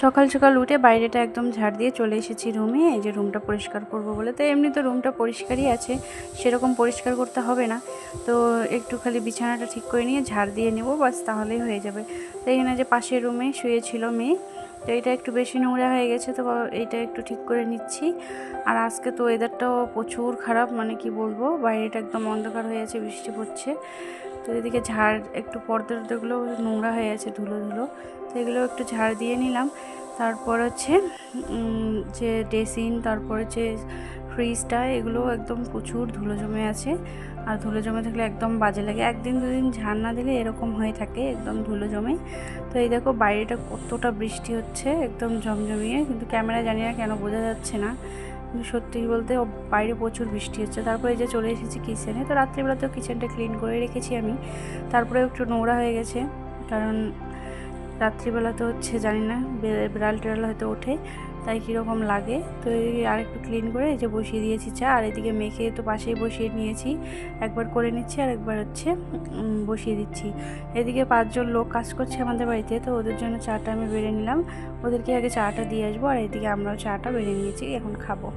সকাল সকাল উঠে বাইরেটা একদম ঝাড় দিয়ে চলে এসেছি রুমে, এই যে রুমটা পরিষ্কার করব বলে। তো এমনি তো রুমটা পরিষ্কারই আছে, সেরকম পরিষ্কার করতে হবে না। তো একটু খালি বিছানাটা ঠিক করে নিয়ে ঝাড় দিয়ে নেব, বাস তাহলেই হয়ে যাবে। তো এখানে যে পাশের রুমে শুয়েছিল মেয়ে, তো এটা একটু বেশি নোংরা হয়ে গেছে, তো এইটা একটু ঠিক করে নিচ্ছি। আর আজকে তো ওয়েদারটাও প্রচুর খারাপ, মানে কি বলবো, বাইরেটা একদম অন্ধকার হয়ে আছে, বৃষ্টি পড়ছে। তো এদিকে ঝাড় একটু পর্দাগুলো নোংরা হয়ে আছে, ধুলো ধুলো, তো এগুলো একটু ঝাড় দিয়ে নিলাম। তারপর হচ্ছে যে ড্রেসিং, তারপর হচ্ছে ফ্রিজটা, এগুলো একদম প্রচুর ধুলো জমে আছে। আর ধুলো জমে থাকলে একদম বাজে লাগে, একদিন দুদিন ঝাড় না দিলে এরকম হয়ে থাকে, একদম ধুলো জমে। তো এই দেখো বাইরেটা কতটা বৃষ্টি হচ্ছে, একদম জমজমিয়ে, কিন্তু ক্যামেরা জানি না কেন বোঝা যাচ্ছে না, কিন্তু সত্যি বলতে বাইরে প্রচুর বৃষ্টি হচ্ছে। তারপরে এই যে চলে এসেছি কিচেনে, তো রাত্রিবেলাতেও কিচেনটা ক্লিন করে রেখেছি আমি। তারপরে একটু নোংরা হয়ে গেছে, কারণ রাত্রিবেলা তো হচ্ছে জানি না বিড়াল টিড়াল হয়তো ওঠে, তাই কীরকম লাগে। তো এদিকে আরেকটু ক্লিন করে এই যে বসিয়ে দিয়েছি চা, আর এদিকে মেখে তো পাশেই বসিয়ে নিয়েছি, একবার করে নিচ্ছি আর একবার হচ্ছে বসিয়ে দিচ্ছি। এদিকে 5 জন লোক কাজ করছে আমাদের বাড়িতে, তো ওদের জন্য চাটা আমি বেড়ে নিলাম, ওদেরকে আগে চাটা দিয়ে আসবো, আর এদিকে আমরাও চাটা বেড়ে নিয়েছি, এখন খাবো।